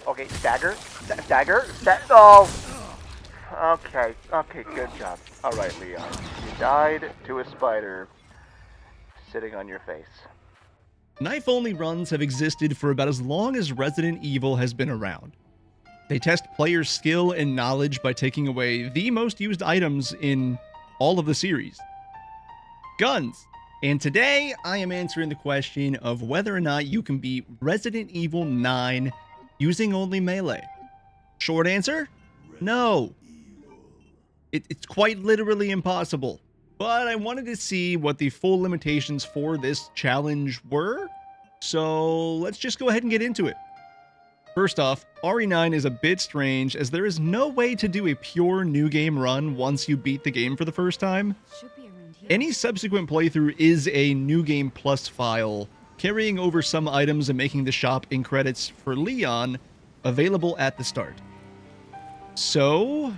Okay, stagger. Stagger. Oh! Okay, good job. Alright, Leon. You died to a spider sitting on your face. Knife-only runs have existed for about as long as Resident Evil has been around. They test players' skill and knowledge by taking away the most used items in all of the series: guns. And today, I am answering the question of whether or not you can beat Resident Evil 9 using only melee. Short answer? No. It's quite literally impossible. But I wanted to see what the full limitations for this challenge were, so let's just go ahead and get into it. First off, RE9 is a bit strange as there is no way to do a pure new game run once you beat the game for the first time. Any subsequent playthrough is a New Game Plus file, carrying over some items and making the shop in credits for Leon available at the start. So,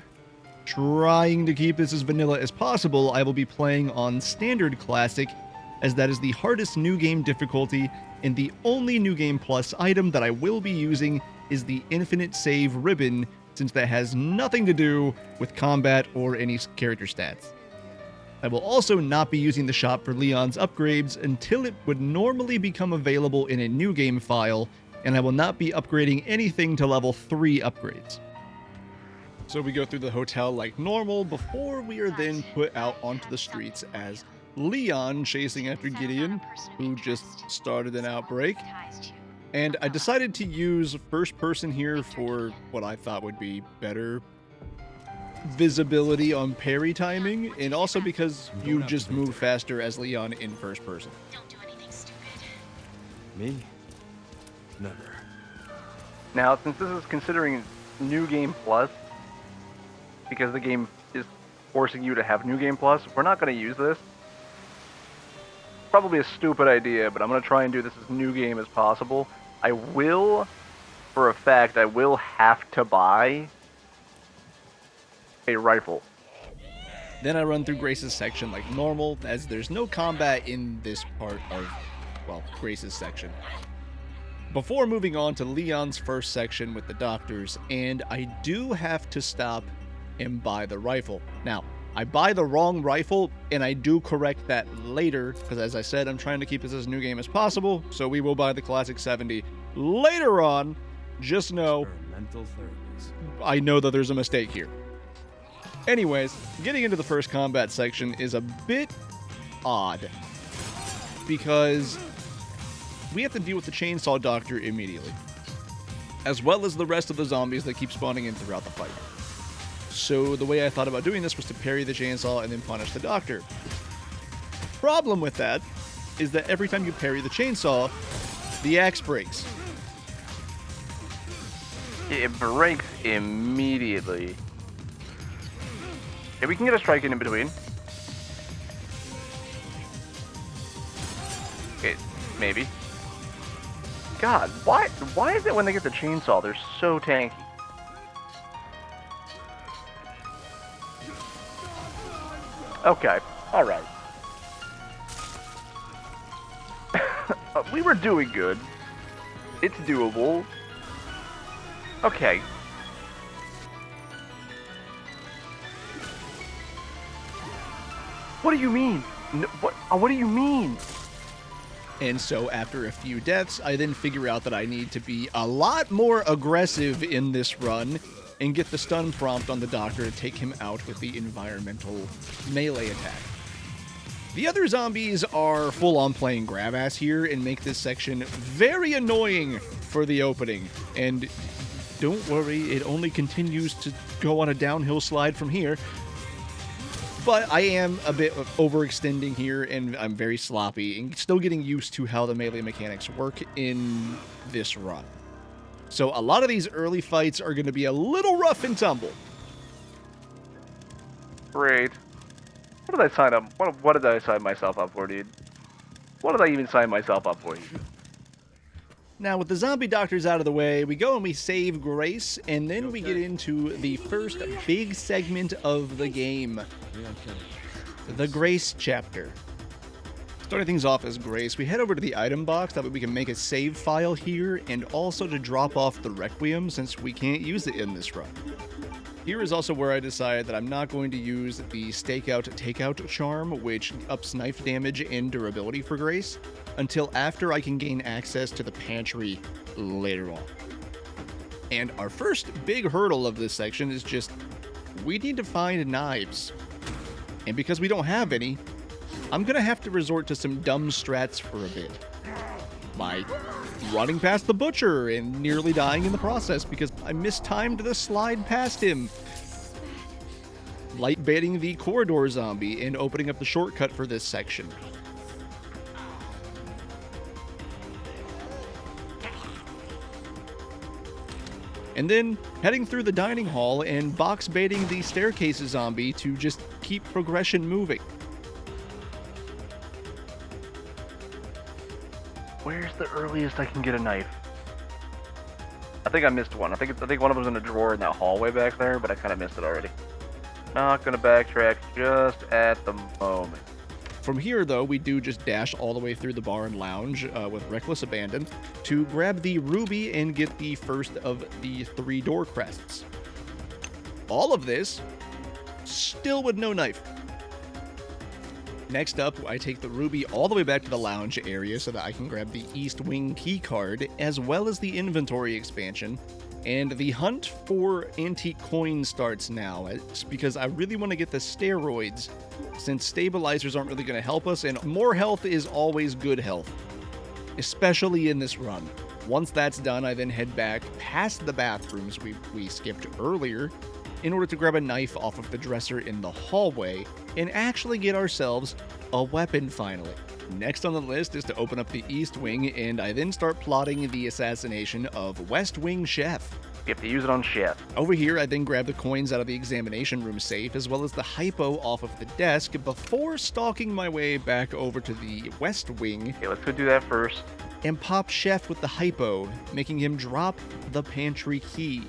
trying to keep this as vanilla as possible, I will be playing on Standard Classic, as that is the hardest New Game difficulty, and the only New Game Plus item that I will be using is the Infinite Save Ribbon, since that has nothing to do with combat or any character stats. I will also not be using the shop for Leon's upgrades until it would normally become available in a New Game file, and I will not be upgrading anything to level 3 upgrades. So we go through the hotel like normal before we are then put out onto the streets as Leon chasing after Gideon, who just started an outbreak. And I decided to use first person here for what I thought would be better visibility on parry timing, and also because you just move faster as Leon in first person. Don't do anything stupid. Me? Never. Now, since this is considering New Game Plus, because the game is forcing you to have New Game Plus, we're not going to use this. Probably a stupid idea, but I'm going to try and do this as New Game as possible. I will, for a fact, I will have to buy a rifle. Then I run through Grace's section like normal, as there's no combat in this part of, well, Grace's section. Before moving on to Leon's first section with the doctors, and I do have to stop and buy the rifle. Now, I buy the wrong rifle, and I do correct that later, because as I said, I'm trying to keep this as New Game as possible, so we will buy the Classic 70 later on. Just know, I know that there's a mistake here. Anyways, getting into the first combat section is a bit odd, because we have to deal with the Chainsaw Doctor immediately, as well as the rest of the zombies that keep spawning in throughout the fight. So the way I thought about doing this was to parry the chainsaw and then punish the doctor. Problem with that is that every time you parry the chainsaw, the axe breaks. It breaks immediately. Okay, we can get a strike in between. Okay, maybe. God, why is it when they get the chainsaw, they're so tanky? Okay, alright. We were doing good. It's doable. Okay. What do you mean? No, what do you mean? And so after a few deaths, I then figure out that I need to be a lot more aggressive in this run and get the stun prompt on the doctor to take him out with the environmental melee attack. The other zombies are full on playing grab ass here and make this section very annoying for the opening. And don't worry, it only continues to go on a downhill slide from here. But I am a bit overextending here, and I'm very sloppy, and still getting used to how the melee mechanics work in this run. So a lot of these early fights are going to be a little rough and tumble. Great. What did I sign up? What did I sign myself up for, dude? What did I even sign myself up for? Now, with the zombie doctors out of the way, we go and we save Grace, and then we get into the first big segment of the game. The Grace chapter. Starting things off as Grace, we head over to the item box, that way we can make a save file here, and also to drop off the Requiem since we can't use it in this run. Here is also where I decided that I'm not going to use the Stakeout Takeout charm, which ups knife damage and durability for Grace, until after I can gain access to the pantry later on. And our first big hurdle of this section is just, we need to find knives. And because we don't have any, I'm gonna have to resort to some dumb strats for a bit. Like running past the butcher and nearly dying in the process because I mistimed the slide past him. Light baiting the corridor zombie and opening up the shortcut for this section. And then heading through the dining hall and box baiting the staircase zombie to just keep progression moving. Where's the earliest I can get a knife? I think I missed one. I think one of them was in a drawer in that hallway back there, but I kind of missed it already. Not gonna backtrack just at the moment. From here, though, we do just dash all the way through the bar and lounge with reckless abandon to grab the ruby and get the first of the 3 door crests. All of this, still with no knife. Next up, I take the ruby all the way back to the lounge area so that I can grab the East Wing key card, as well as the inventory expansion. And the hunt for antique coins starts now, it's because I really want to get the steroids, since stabilizers aren't really going to help us, and more health is always good health, especially in this run. Once that's done, I then head back past the bathrooms we skipped earlier, in order to grab a knife off of the dresser in the hallway and actually get ourselves a weapon finally. Next on the list is to open up the East Wing, and I then start plotting the assassination of West Wing Chef. You have to use it on Chef. Over here, I then grab the coins out of the examination room safe, as well as the hypo off of the desk, before stalking my way back over to the West Wing. Okay, let's go do that first. And pop Chef with the hypo, making him drop the pantry key.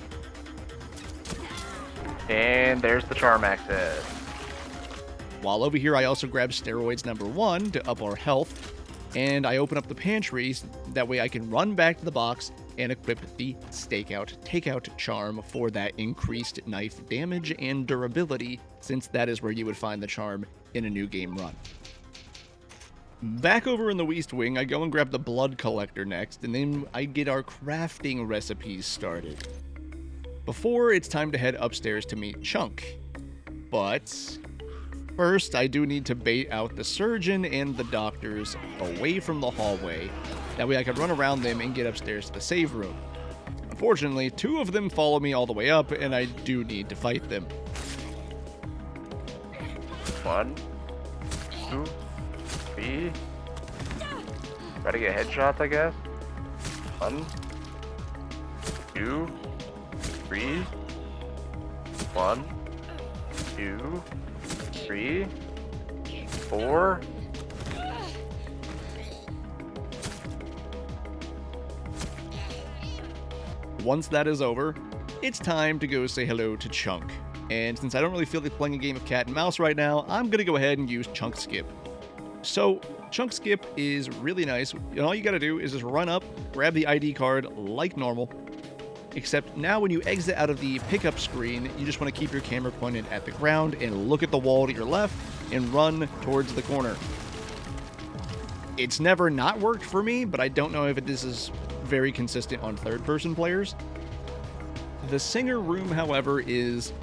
And there's the charm access. While over here, I also grab steroids number 1 to up our health, and I open up the pantries, that way I can run back to the box and equip the Stakeout Takeout charm for that increased knife damage and durability, since that is where you would find the charm in a new game run. Back over in the East Wing, I go and grab the blood collector next, and then I get our crafting recipes started. Before, it's time to head upstairs to meet Chunk. But first, I do need to bait out the surgeon and the doctors away from the hallway. That way I can run around them and get upstairs to the save room. Unfortunately, 2 of them follow me all the way up, and I do need to fight them. 1, 2, 3. Try to get headshots, I guess. 1, 2, 3. 1, 2, 3, 4. Once that is over, it's time to go say hello to Chunk. And since I don't really feel like playing a game of cat and mouse right now, I'm gonna go ahead and use Chunk Skip. So, Chunk Skip is really nice, and all you gotta do is just run up, grab the ID card like normal, except now when you exit out of the pickup screen, you just want to keep your camera pointed at the ground and look at the wall to your left and run towards the corner. It's never not worked for me, but I don't know if this is very consistent on third-person players. The singer room, however, is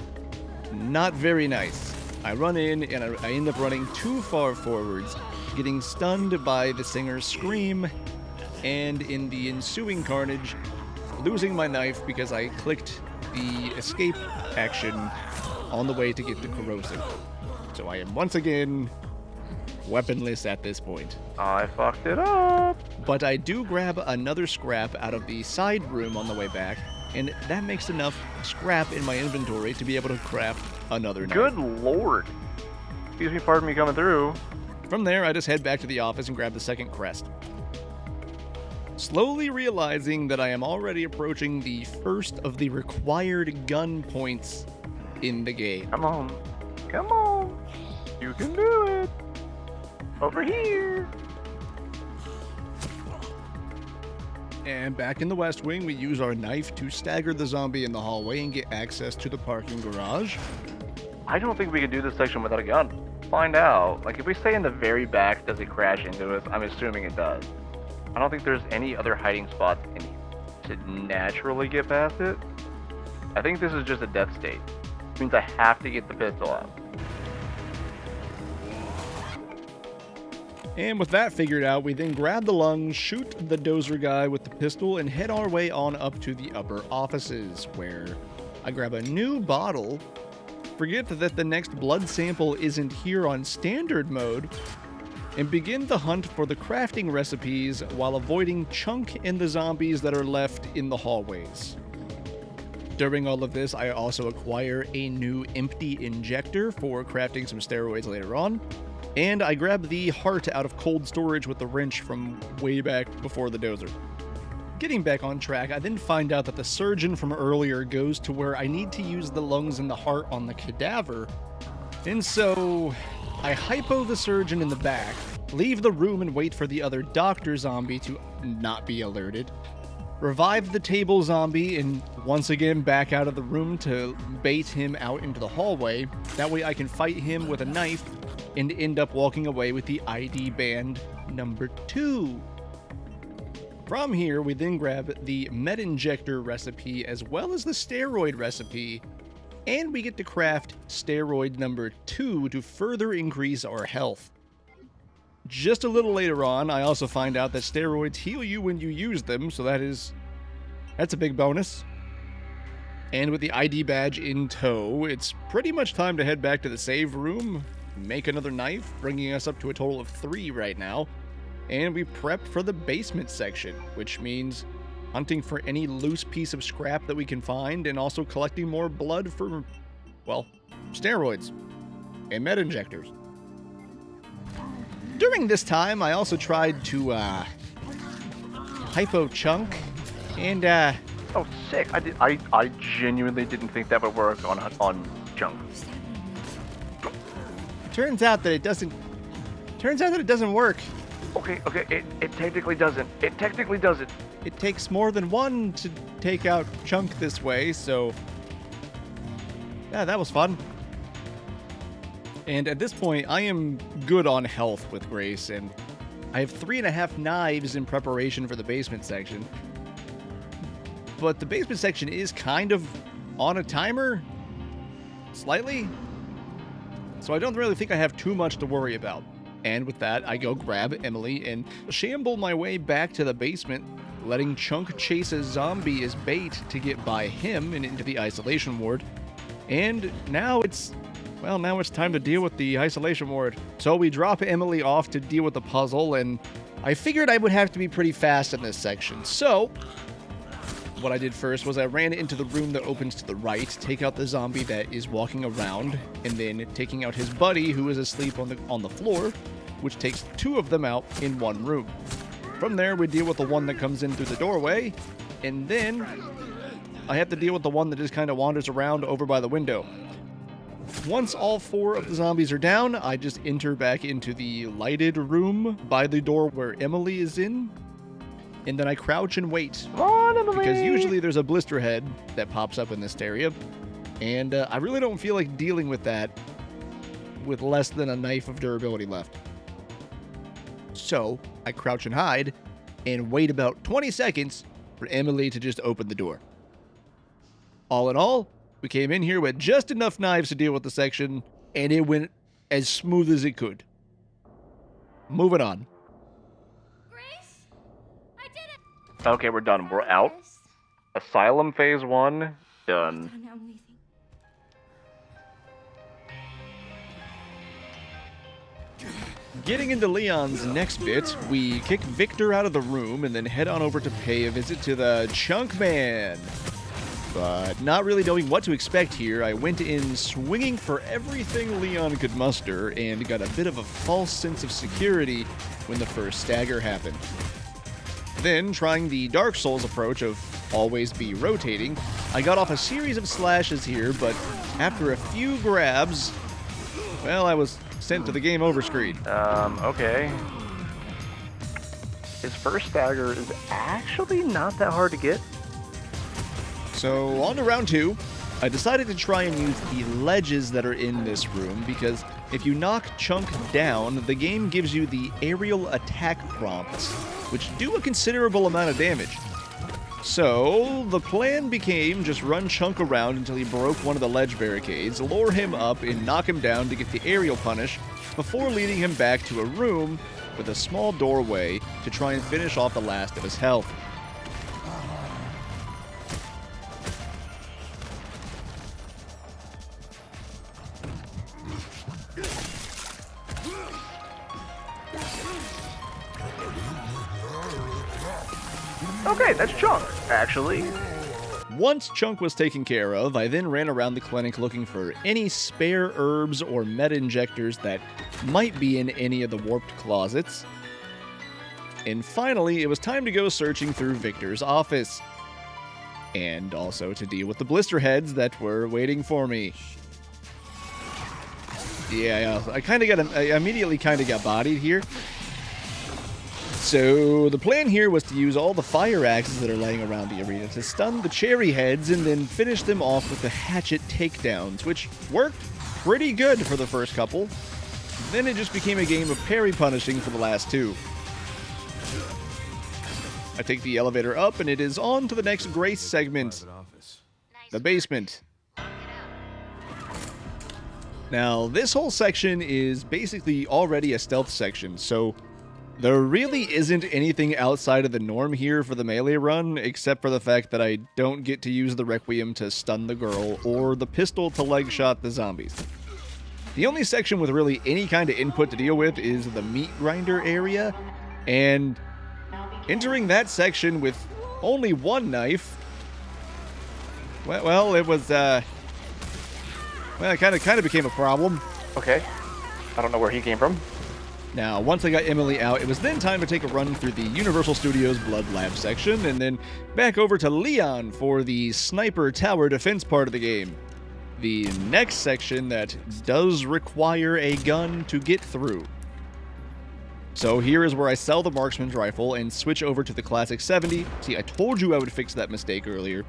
not very nice. I run in and I end up running too far forwards, getting stunned by the singer's scream, and in the ensuing carnage, losing my knife because I clicked the escape action on the way to get to corrosive. So I am once again weaponless at this point. I fucked it up. But I do grab another scrap out of the side room on the way back, and that makes enough scrap in my inventory to be able to craft another knife. Good lord. Excuse me, pardon me coming through. From there, I just head back to the office and grab the second crest. Slowly realizing that I am already approaching the first of the required gun points in the game. Come on. Come on. You can do it. Over here. And back in the West Wing, we use our knife to stagger the zombie in the hallway and get access to the parking garage. I don't think we can do this section without a gun. Find out. Like, if we stay in the very back, does it crash into us? I'm assuming it does. I don't think there's any other hiding spots in here to naturally get past it. I think this is just a death state. Which means I have to get the pistol out. And with that figured out, we then grab the lungs, shoot the dozer guy with the pistol, and head our way on up to the upper offices, where I grab a new bottle, forget that the next blood sample isn't here on standard mode, and begin the hunt for the crafting recipes while avoiding Chunk and the zombies that are left in the hallways. During all of this, I also acquire a new empty injector for crafting some steroids later on, and I grab the heart out of cold storage with the wrench from way back before the dozer. Getting back on track, I then find out that the surgeon from earlier goes to where I need to use the lungs and the heart on the cadaver, and so I hypo the surgeon in the back, leave the room and wait for the other doctor zombie to not be alerted, revive the table zombie, and once again back out of the room to bait him out into the hallway. That way I can fight him with a knife and end up walking away with the ID band number 2. From here, we then grab the med injector recipe as well as the steroid recipe, and we get to craft steroid number 2 to further increase our health. Just a little later on, I also find out that steroids heal you when you use them, so that's a big bonus. And with the ID badge in tow, it's pretty much time to head back to the save room, make another knife, bringing us up to a total of 3 right now, and we prep for the basement section, which means hunting for any loose piece of scrap that we can find, and also collecting more blood for, well, steroids and med injectors. During this time, I also tried to hypo Chunk, and Oh, sick! I genuinely didn't think that would work on Chunk. turns out that it doesn't. Turns out that it doesn't work. Okay, it technically doesn't. It technically doesn't. It takes more than one to take out Chunk this way, so yeah, that was fun. And at this point, I am good on health with Grace, and I have 3.5 knives in preparation for the basement section. But the basement section is kind of on a timer, slightly, so I don't really think I have too much to worry about. And with that, I go grab Emily and shamble my way back to the basement, letting Chunk chase a zombie as bait to get by him and into the isolation ward. And now it's time to deal with the isolation ward. So we drop Emily off to deal with the puzzle, and I figured I would have to be pretty fast in this section. So what I did first was I ran into the room that opens to the right, take out the zombie that is walking around, and then taking out his buddy who is asleep on the floor, which takes 2 of them out in one room. From there, we deal with the one that comes in through the doorway, and then I have to deal with the one that just kind of wanders around over by the window. Once all 4 of the zombies are down, I just enter back into the lighted room by the door where Emily is in, and then I crouch and wait. Come on, Emily! Because usually there's a blister head that pops up in this area, and I really don't feel like dealing with that with less than a knife of durability left. So I crouch and hide and wait about 20 seconds for Emily to just open the door. All in all, we came in here with just enough knives to deal with the section, and it went as smooth as it could. Moving on. Grace? I did it! Okay, we're done. We're out. Asylum phase 1, done. I'm leaving. Getting into Leon's next bit, we kick Victor out of the room and then head on over to pay a visit to the Chunk Man. But not really knowing what to expect here, I went in swinging for everything Leon could muster and got a bit of a false sense of security when the first stagger happened. Then, trying the Dark Souls approach of always be rotating, I got off a series of slashes here, but after a few grabs, well, I was sent to the game over screen. Okay. his first stagger is actually not that hard to get. So, on to round 2. I decided to try and use the ledges that are in this room, because if you knock Chunk down, the game gives you the aerial attack prompts, which do a considerable amount of damage. So, the plan became just run Chunk around until he broke one of the ledge barricades, lure him up, and knock him down to get the aerial punish, before leading him back to a room with a small doorway to try and finish off the last of his health. Okay, that's Chunk, actually. Once Chunk was taken care of, I then ran around the clinic looking for any spare herbs or meta injectors that might be in any of the warped closets. And finally, it was time to go searching through Victor's office. And also to deal with the blister heads that were waiting for me. Yeah, I immediately kind of got bodied here. So, the plan here was to use all the fire axes that are laying around the arena to stun the cherry heads and then finish them off with the hatchet takedowns, which worked pretty good for the first couple. Then it just became a game of parry punishing for the last 2. I take the elevator up and it is on to the next Grace segment, the basement. Now, this whole section is basically already a stealth section, so there really isn't anything outside of the norm here for the melee run, except for the fact that I don't get to use the Requiem to stun the girl, or the pistol to leg shot the zombies. The only section with really any kind of input to deal with is the meat grinder area, and entering that section with only one knife, well, it was, it kind of became a problem. Okay. I don't know where he came from. Now, once I got Emily out, it was then time to take a run through the Universal Studios Blood Lab section, and then back over to Leon for the sniper tower defense part of the game. The next section that does require a gun to get through. So here is where I sell the marksman's rifle and switch over to the classic 70. See, I told you I would fix that mistake earlier.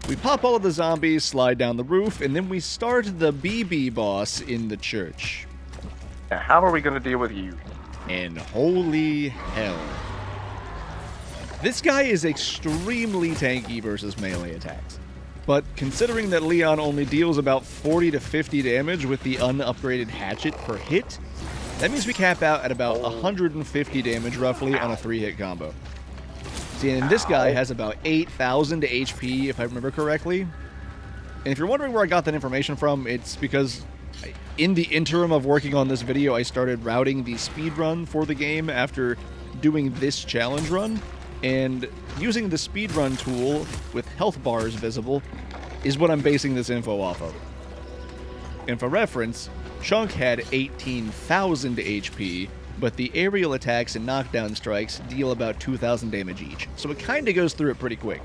We pop all of the zombies, slide down the roof, and then we start the BB boss in the church. Now, how are we going to deal with you? And holy hell. This guy is extremely tanky versus melee attacks. But considering that Leon only deals about 40 to 50 damage with the unupgraded hatchet per hit, that means we cap out at about 150 damage roughly on a 3-hit combo. See, and this guy has about 8,000 HP if I remember correctly. And if you're wondering where I got that information from, it's because in the interim of working on this video, I started routing the speedrun for the game after doing this challenge run, and using the speedrun tool with health bars visible is what I'm basing this info off of. And for reference, Chunk had 18,000 HP, but the aerial attacks and knockdown strikes deal about 2,000 damage each, so it kinda goes through it pretty quick.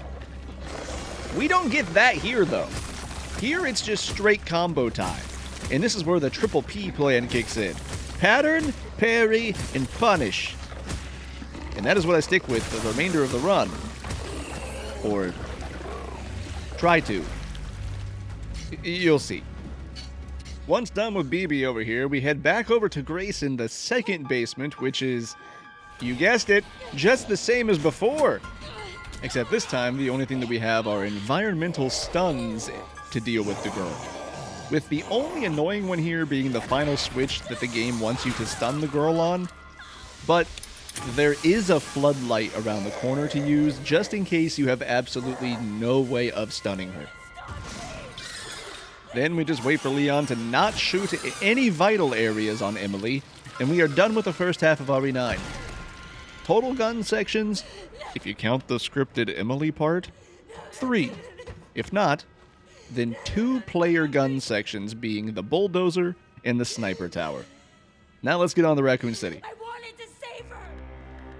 We don't get that here though. Here it's just straight combo time. And this is where the triple P plan kicks in. Pattern, parry, and punish. And that is what I stick with for the remainder of the run. Or try to. You'll see. Once done with BB over here, we head back over to Grace in the second basement, which is, you guessed it, just the same as before. Except this time, the only thing that we have are environmental stuns to deal with the girl. With the only annoying one here being the final switch that the game wants you to stun the girl on. But there is a floodlight around the corner to use, just in case you have absolutely no way of stunning her. Then we just wait for Leon to not shoot any vital areas on Emily, and we are done with the first half of RE9. Total gun sections, if you count the scripted Emily part, 3. If not, then 2 player gun sections being the bulldozer and the sniper tower. Now let's get on to Raccoon City. I wanted to save her.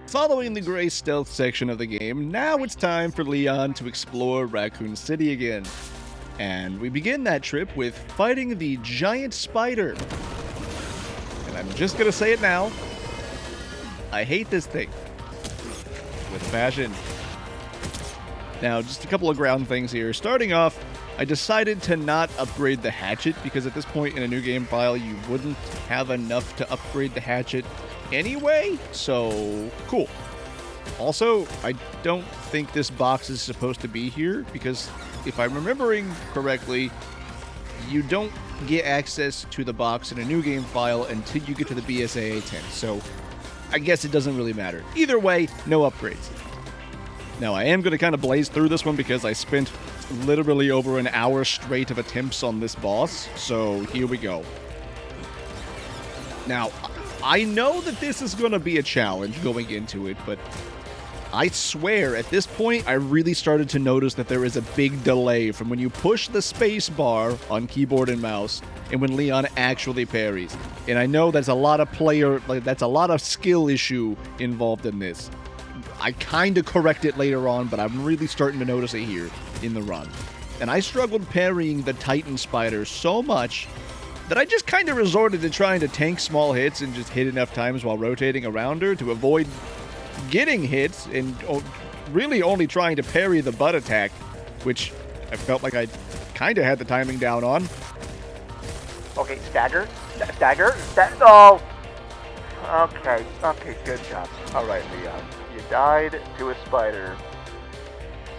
Following the Grace stealth section of the game, now it's time for Leon to explore Raccoon City again. And we begin that trip with fighting the giant spider. And I'm just gonna say it now, I hate this thing. with passion. Now, just a couple of ground things here. Starting off, I decided to not upgrade the hatchet because at this point in a new game file, you wouldn't have enough to upgrade the hatchet anyway, so cool. Also, I don't think this box is supposed to be here because if I'm remembering correctly, you don't get access to the box in a new game file until you get to the BSAA 10, so I guess it doesn't really matter. Either way, no upgrades. Now, I am going to kind of blaze through this one because I spent literally over an hour straight of attempts on this boss, so here we go. Now, I know that this is going to be a challenge going into it, but I swear, at this point, I really started to notice that there is a big delay from when you push the space bar on keyboard and mouse and when Leon actually parries. And I know that's a lot of that's a lot of skill issue involved in this. I kind of correct it later on, but I'm really starting to notice it here in the run. And I struggled parrying the Titan Spider so much that I just kind of resorted to trying to tank small hits and just hit enough times while rotating around her to avoid getting hits and really only trying to parry the butt attack, which I felt like I kind of had the timing down on. Okay, stagger. Oh! Okay, good job. Alright, Leon. You died to a spider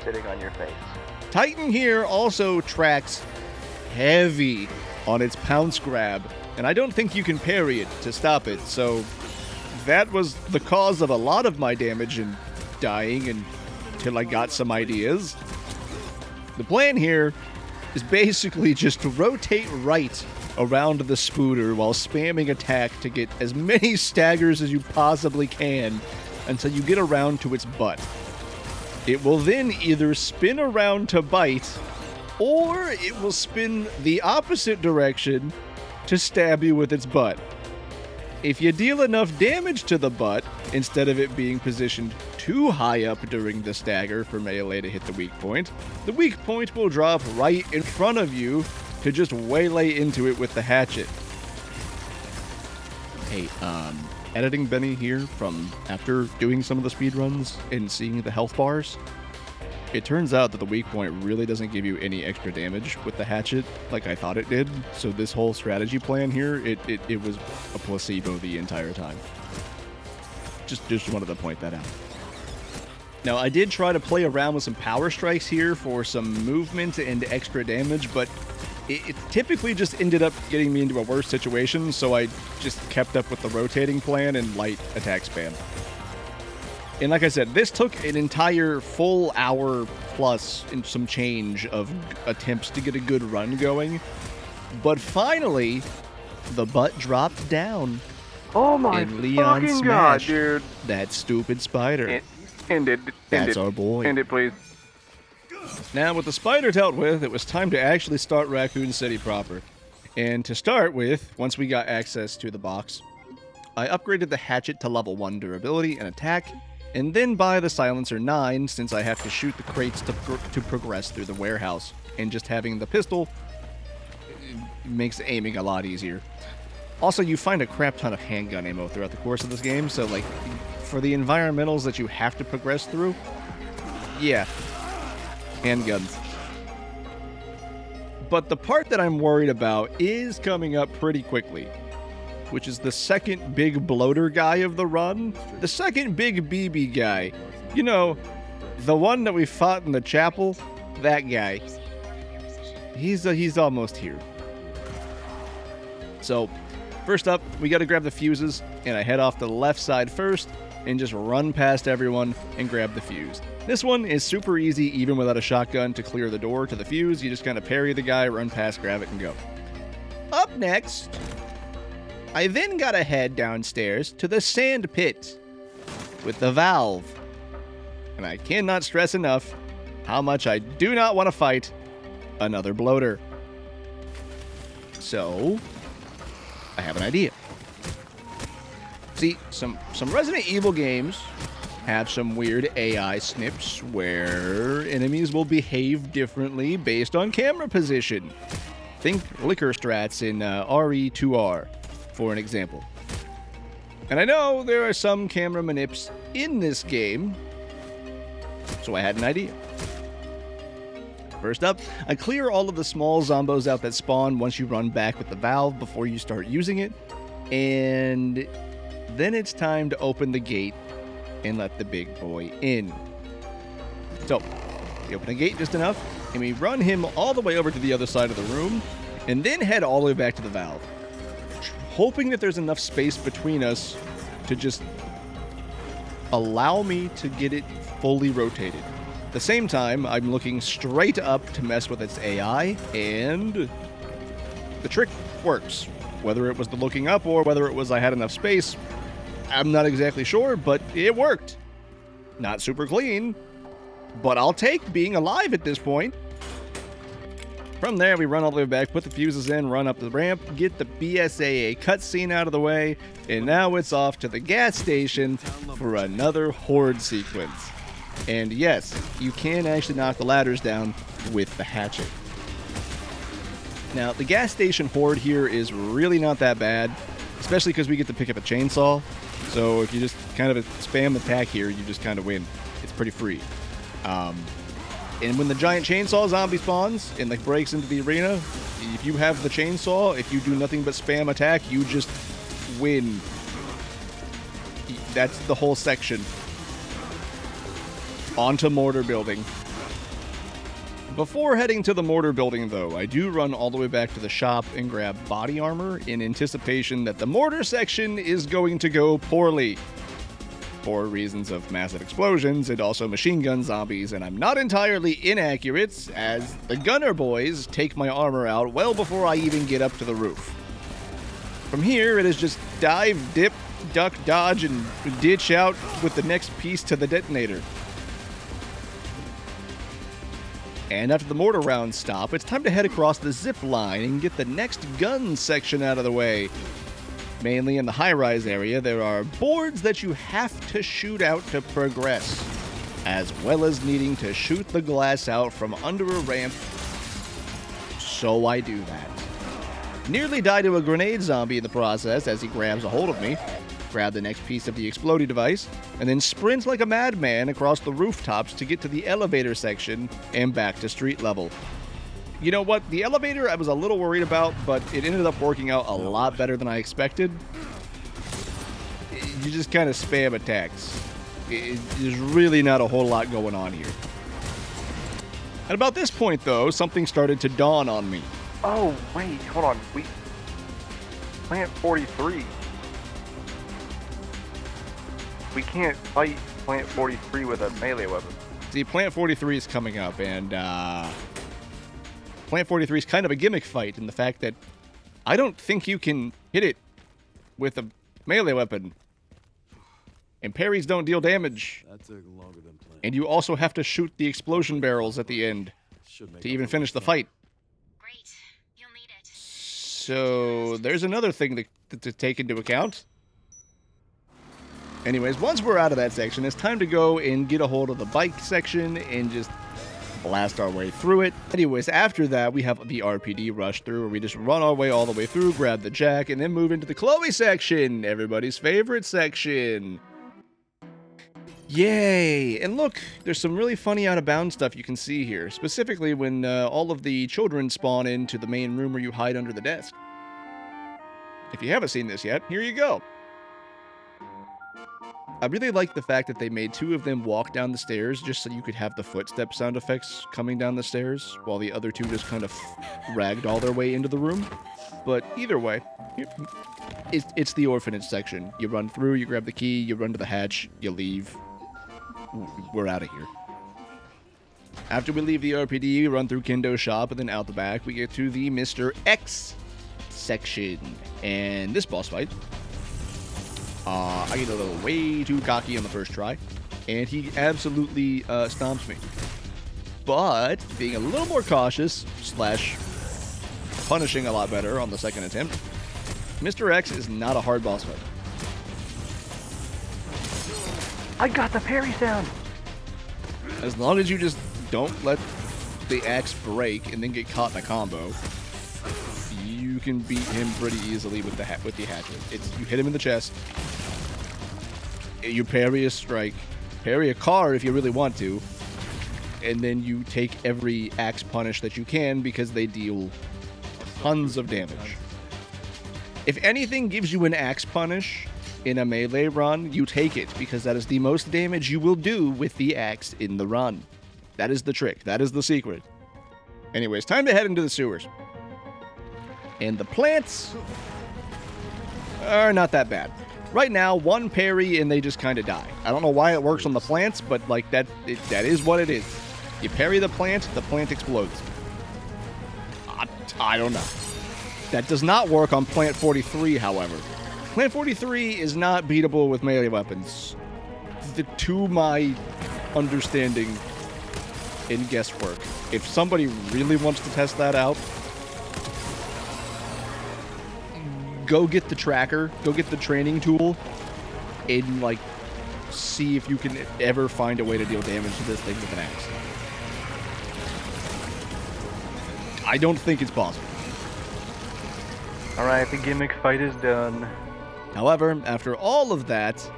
sitting on your face. Titan here also tracks heavy on its pounce grab, and I don't think you can parry it to stop it, so that was the cause of a lot of my damage and dying until I got some ideas. The plan here is basically just to rotate right around the spooter while spamming attack to get as many staggers as you possibly can until you get around to its butt. It will then either spin around to bite, or it will spin the opposite direction to stab you with its butt. If you deal enough damage to the butt, instead of it being positioned too high up during the stagger for melee to hit the weak point will drop right in front of you to just waylay into it with the hatchet. Hey, editing Benny here from after doing some of the speedruns and seeing the health bars, it turns out that the weak point really doesn't give you any extra damage with the hatchet like I thought it did, so this whole strategy plan here, it was a placebo the entire time. Just wanted to point that out. Now, I did try to play around with some power strikes here for some movement and extra damage, but it typically just ended up getting me into a worse situation, so I just kept up with the rotating plan and light attack spam. And like I said, this took an entire full hour plus and some change of attempts to get a good run going. But finally, the butt dropped down. Oh my and Leon fucking god, smashed dude. that stupid spider. End it. That's our boy. End it, please. Now, with the spider dealt with, it was time to actually start Raccoon City proper. And to start with, once we got access to the box, I upgraded the hatchet to level 1 durability and attack, and then buy the silencer 9 since I have to shoot the crates to progress through the warehouse, and just having the pistol makes aiming a lot easier. Also, you find a crap ton of handgun ammo throughout the course of this game, so like, for the environmentals that you have to progress through, yeah, handguns. But the part that I'm worried about is coming up pretty quickly, which is the second big bloater guy of the run. The second big BB guy. You know, the one that we fought in the chapel, that guy. He's almost here. So, first up, we gotta grab the fuses, and I head off to the left side first, and just run past everyone and grab the fuse. This one is super easy even without a shotgun to clear the door to the fuse. You just kind of parry the guy, run past, grab it, and go. Up next, I then gotta head downstairs to the sand pit with the valve. And I cannot stress enough how much I do not want to fight another bloater. So, I have an idea. See, some Resident Evil games have some weird AI snips where enemies will behave differently based on camera position. Think liquor strats in RE2R, for an example. And I know there are some camera manips in this game, So I had an idea. First up, I clear all of the small zombos out that spawn once you run back with the valve before you start using it. And then it's time to open the gate and let the big boy in. So, we open the gate just enough, and we run him all the way over to the other side of the room, and then head all the way back to the valve, hoping that there's enough space between us to just allow me to get it fully rotated. At the same time, I'm looking straight up to mess with its AI, and the trick works. Whether it was the looking up or whether it was I had enough space, I'm not exactly sure, but it worked. Not super clean, but I'll take being alive at this point. From there, we run all the way back, put the fuses in, run up the ramp, get the BSAA cutscene out of the way, and now it's off to the gas station for another horde sequence. And yes, you can actually knock the ladders down with the hatchet. Now, the gas station horde here is really not that bad, especially because we get to pick up a chainsaw. So if you just kind of spam attack here, you just kind of win. It's pretty free. And when the giant chainsaw zombie spawns and like breaks into the arena, if you have the chainsaw, if you do nothing but spam attack, you just win. That's the whole section. Onto mortar building. Before heading to the mortar building, though, I do run all the way back to the shop and grab body armor in anticipation that the mortar section is going to go poorly. For reasons of massive explosions and also machine gun zombies, and I'm not entirely inaccurate, as the gunner boys take my armor out well before I even get up to the roof. From here, it is just dive, dip, duck, dodge, and ditch out with the next piece to the detonator. And after the mortar rounds stop, it's time to head across the zip line and get the next gun section out of the way. Mainly in the high-rise area, there are boards that you have to shoot out to progress, as well as needing to shoot the glass out from under a ramp. So I do that. Nearly die to a grenade zombie in the process as he grabs a hold of me, grab the next piece of the exploding device, and then sprint like a madman across the rooftops to get to the elevator section and back to street level. You know what? The elevator I was a little worried about, but it ended up working out a lot better than I expected. You just kind of spam attacks. There's really not a whole lot going on here. At about this point, though, something started to dawn on me. Oh, wait, hold on. Plant 43. We can't fight Plant 43 with a melee weapon. See, Plant 43 is coming up, and Plant 43 is kind of a gimmick fight in the fact that I don't think you can hit it with a melee weapon. And parries don't deal damage. That took longer than planned. And you also have to shoot the explosion barrels at the end to even finish the fight. Great. You'll need it. So there's another thing to take into account. Anyways, once we're out of that section, it's time to go and get a hold of the bike section and just blast our way through it. Anyways, after that, we have the RPD rush through, where we just run our way all the way through, grab the jack, and then move into the Chloe section, everybody's favorite section. Yay! And look, there's some really funny out-of-bounds stuff you can see here, specifically when all of the children spawn into the main room where you hide under the desk. If you haven't seen this yet, here you go. I really like the fact that they made two of them walk down the stairs just so you could have the footstep sound effects coming down the stairs, while the other two just kind of ragdoll their way into the room. But either way, it's the orphanage section. You run through, you grab the key, you run to the hatch, you leave. We're out of here. After we leave the RPD, we run through Kendo's shop, and then out the back, we get to the Mr. X section. And this boss fight, I get a little way too cocky on the first try, and he absolutely stomps me. But being a little more cautious, slash punishing a lot better on the second attempt, Mr. X is not a hard boss fight. I got the parry sound! As long as you just don't let the axe break and then get caught in a combo, you can beat him pretty easily with the hatchet. You hit him in the chest, you parry a strike, parry a car if you really want to, and then you take every axe punish that you can because they deal tons of damage. If anything gives you an axe punish in a melee run, you take it because that is the most damage you will do with the axe in the run. That is the trick. That is the secret. Anyways, time to head into the sewers. And the plants are not that bad. Right now, one parry and they just kind of die. I don't know why it works on the plants, but like that is what it is. You parry the plant explodes. I don't know. That does not work on Plant 43, however. Plant 43 is not beatable with melee weapons. To my understanding in guesswork. If somebody really wants to test that out, go get the tracker, go get the training tool, and, like, see if you can ever find a way to deal damage to this thing with an axe. I don't think it's possible. Alright, the gimmick fight is done. However, after all of that,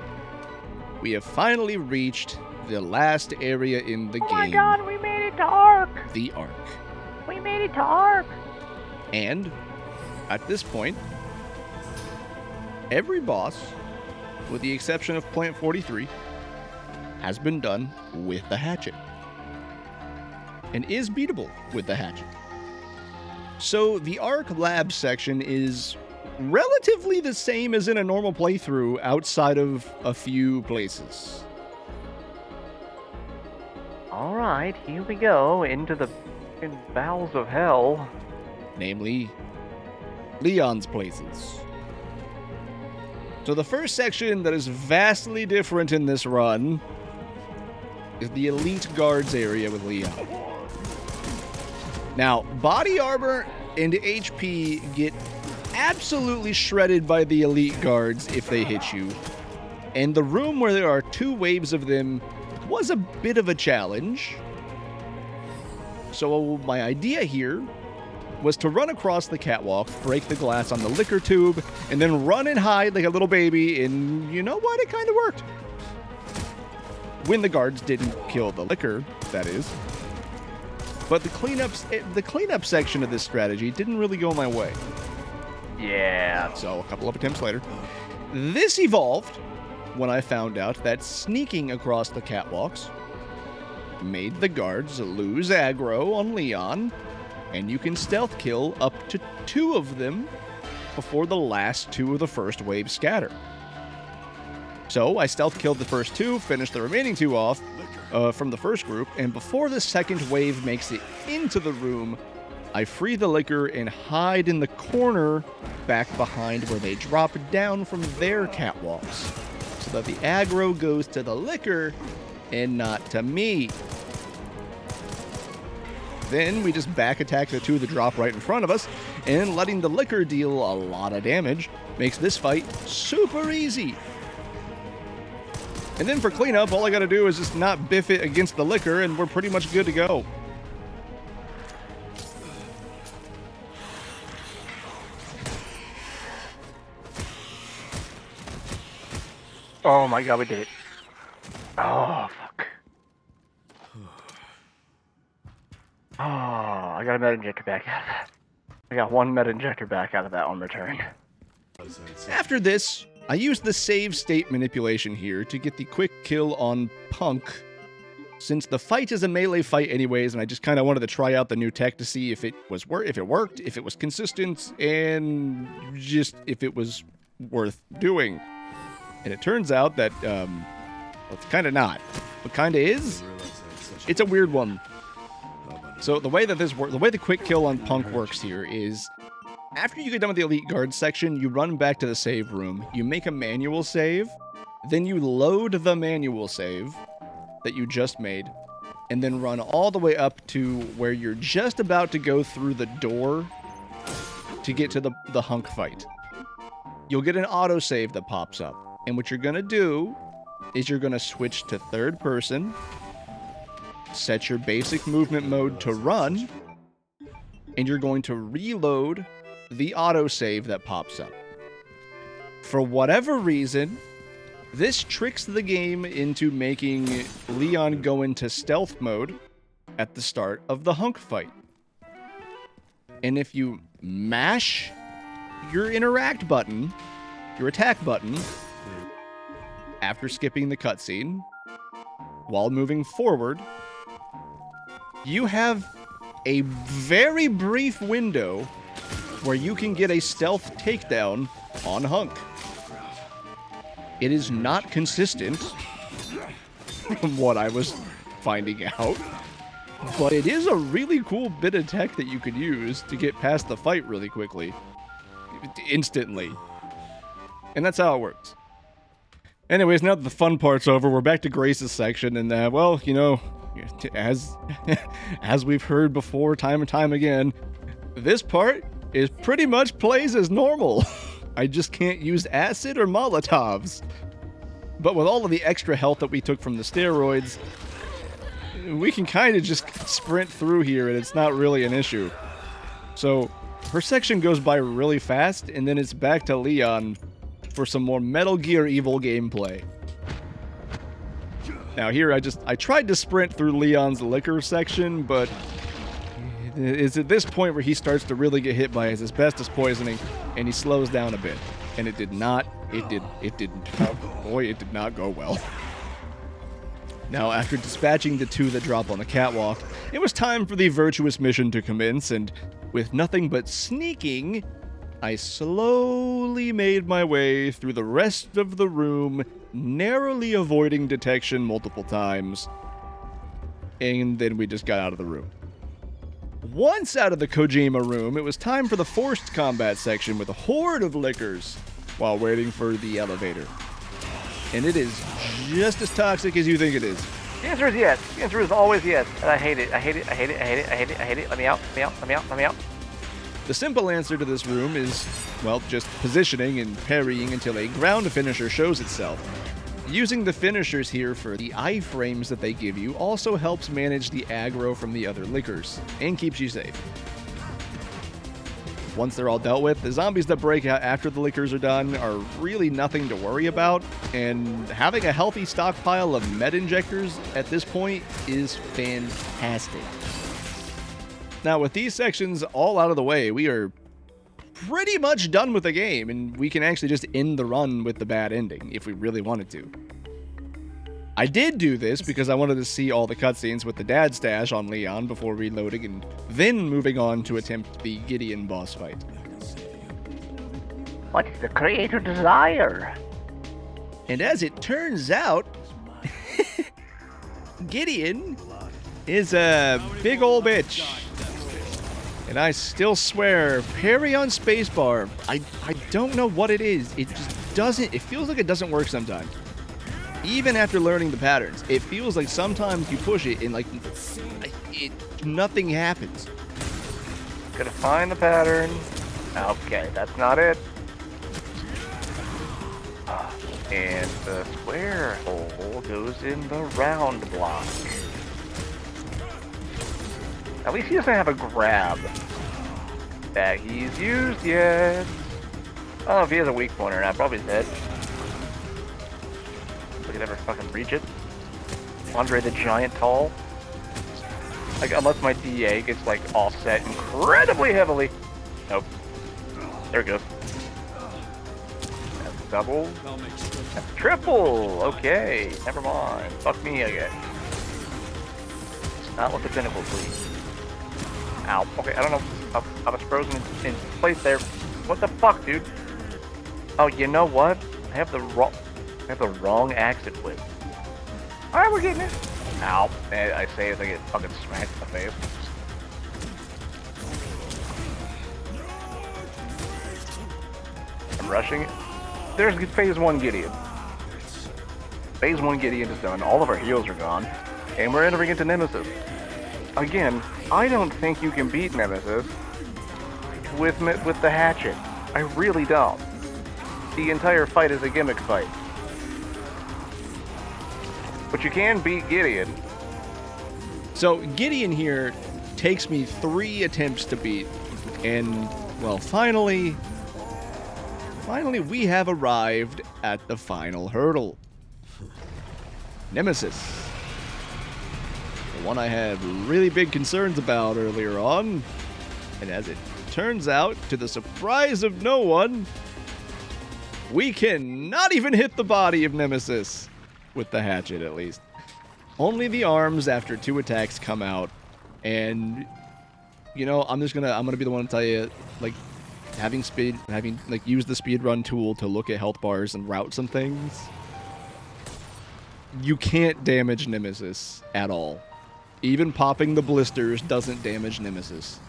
we have finally reached the last area in the game. Oh my god, we made it to Ark! The Ark. We made it to Ark! And, at this point, every boss, with the exception of Plant 43, has been done with the hatchet. And is beatable with the hatchet. So, the Ark Lab section is relatively the same as in a normal playthrough outside of a few places. Alright, here we go, into the f***ing bowels of hell. Namely, Leon's places. So the first section that is vastly different in this run is the Elite Guards area with Leon. Now, body armor and HP get absolutely shredded by the Elite Guards if they hit you. And the room where there are 2 waves of them was a bit of a challenge. So my idea here was to run across the catwalk, break the glass on the liquor tube, and then run and hide like a little baby, and you know what? It kind of worked. When the guards didn't kill the liquor, that is. But the cleanup section of this strategy didn't really go my way. Yeah. So a couple of attempts later, this evolved when I found out that sneaking across the catwalks made the guards lose aggro on Leon, and you can stealth kill up to 2 of them before the last 2 of the first wave scatter. So I stealth killed the first 2, finished the remaining 2 off from the first group, and before the second wave makes it into the room, I free the liquor and hide in the corner back behind where they drop down from their catwalks, so that the aggro goes to the liquor and not to me. Then we just back attack the 2 that drop right in front of us, and letting the liquor deal a lot of damage makes this fight super easy. And then for cleanup, all I gotta do is just not biff it against the liquor, and we're pretty much good to go. Oh my god, we did it. Oh, fuck. Oh, I got a meta injector back out of that. I got 1 meta injector back out of that on return. After this, I used the save state manipulation here to get the quick kill on Punk, since the fight is a melee fight anyways, and I just kind of wanted to try out the new tech to see if it worked, if it was consistent, and just if it was worth doing. And it turns out that, well, it's kind of not. What kind of is? It's a weird one. So the way that the way the quick kill on Punk works here is, after you get done with the Elite Guard section, you run back to the save room, you make a manual save, then you load the manual save that you just made, and then run all the way up to where you're just about to go through the door to get to the hunk fight. You'll get an autosave that pops up, and what you're going to do is you're going to switch to third person, set your basic movement mode to run, and you're going to reload the autosave that pops up. For whatever reason, this tricks the game into making Leon go into stealth mode at the start of the hunk fight. And if you mash your interact button, your attack button, after skipping the cutscene, while moving forward, you have a very brief window where you can get a stealth takedown on Hunk. It is not consistent, from what I was finding out, but it is a really cool bit of tech that you could use to get past the fight really quickly. Instantly. And that's how it works. Anyways, now that the fun part's over, we're back to Grace's section, and well, you know, as we've heard before time and time again, this part is pretty much plays as normal. I just can't use acid or Molotovs. But with all of the extra health that we took from the steroids, we can kind of just sprint through here, and it's not really an issue. So, her section goes by really fast, and then it's back to Leon for some more Metal Gear Evil gameplay. Now here, I tried to sprint through Leon's liquor section, but it's at this point where he starts to really get hit by his asbestos poisoning, and he slows down a bit. And it did not go well. Now, after dispatching the two that drop on the catwalk, it was time for the virtuous mission to commence, and with nothing but sneaking, I slowly made my way through the rest of the room, narrowly avoiding detection multiple times. And then we just got out of the room. Once out of the Kojima room, it was time for the forced combat section with a horde of lickers while waiting for the elevator. And it is just as toxic as you think it is. The answer is yes. The answer is always yes. And I hate it. I hate it. I hate it. I hate it. I hate it. I hate it. Let me out. Let me out. Let me out. Let me out. The simple answer to this room is, well, just positioning and parrying until a ground finisher shows itself. Using the finishers here for the iframes that they give you also helps manage the aggro from the other lickers, and keeps you safe. Once they're all dealt with, the zombies that break out after the lickers are done are really nothing to worry about, and having a healthy stockpile of med injectors at this point is fantastic. Now, with these sections all out of the way, we are pretty much done with the game, and we can actually just end the run with the bad ending, if we really wanted to. I did do this because I wanted to see all the cutscenes with the dad stash on Leon before reloading, and then moving on to attempt the Gideon boss fight. What is the creator desire? And as it turns out, Gideon is a big ol' bitch. And I still swear, parry on spacebar, I don't know what it is. It just doesn't, it feels like it doesn't work sometimes. Even after learning the patterns, it feels like sometimes you push it and like, nothing happens. Gotta find the pattern. Okay, that's not it. And the square hole goes in the round block. At least he doesn't have a grab that he's used yet. I don't know if he has a weak point or not. Probably his head. We could never fucking reach it. Andre the Giant tall. Like, unless my DA gets, like, offset incredibly heavily. Nope. There it goes. That's double. That's triple. Okay. Never mind. Fuck me, I guess. Not with the pinnacle, please. Ow. Okay, I don't know. I was frozen in place there. What the fuck, dude? Oh, you know what? I have the wrong accent with. Alright, we're getting it. Ow. I say as I get fucking smacked in the face. I'm rushing it. There's phase 1 Gideon. Phase 1 Gideon is done. All of our heals are gone. And we're entering into Nemesis. Again, I don't think you can beat Nemesis with the hatchet. I really don't. The entire fight is a gimmick fight. But you can beat Gideon. So Gideon here takes me 3 attempts to beat, and well, finally we have arrived at the final hurdle. Nemesis. one I had really big concerns about earlier on. And as it turns out, to the surprise of no one, we cannot even hit the body of Nemesis. With the hatchet, at least. Only the arms after 2 attacks come out. And, you know, I'm gonna be the one to tell you, like, having used the speedrun tool to look at health bars and route some things, you can't damage Nemesis at all. Even popping the blisters doesn't damage Nemesis.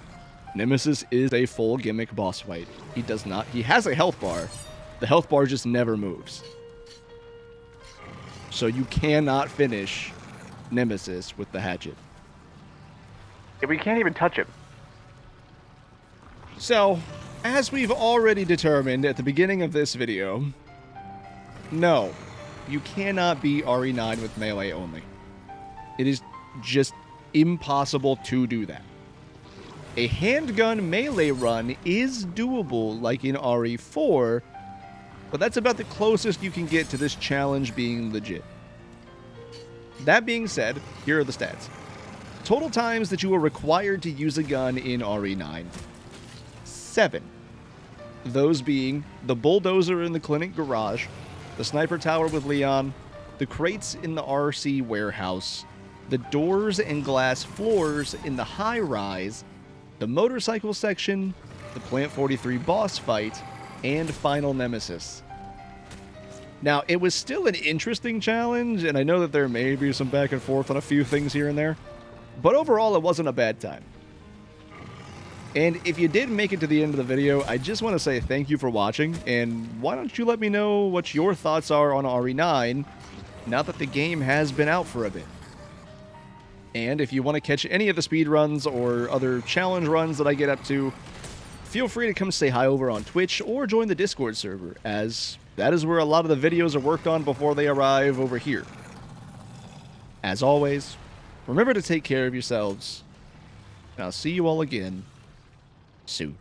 Nemesis is a full gimmick boss fight. He has a health bar. The health bar just never moves. So you cannot finish Nemesis with the hatchet. Yeah, we can't even touch him. So, as we've already determined at the beginning of this video, no, you cannot beat RE9 with melee only. It is just impossible to do that. A handgun melee run is doable like in RE4, but that's about the closest you can get to this challenge being legit. That being said, here are the stats. Total times that you are required to use a gun in RE9. 7. Those being the bulldozer in the clinic garage, the sniper tower with Leon, the crates in the RC warehouse, the doors and glass floors in the high-rise, the motorcycle section, the Plant 43 boss fight, and final Nemesis. Now, it was still an interesting challenge, and I know that there may be some back and forth on a few things here and there, but overall it wasn't a bad time. And if you did make it to the end of the video, I just want to say thank you for watching, and why don't you let me know what your thoughts are on RE9 now that the game has been out for a bit. And if you want to catch any of the speedruns or other challenge runs that I get up to, feel free to come say hi over on Twitch or join the Discord server, as that is where a lot of the videos are worked on before they arrive over here. As always, remember to take care of yourselves, and I'll see you all again soon.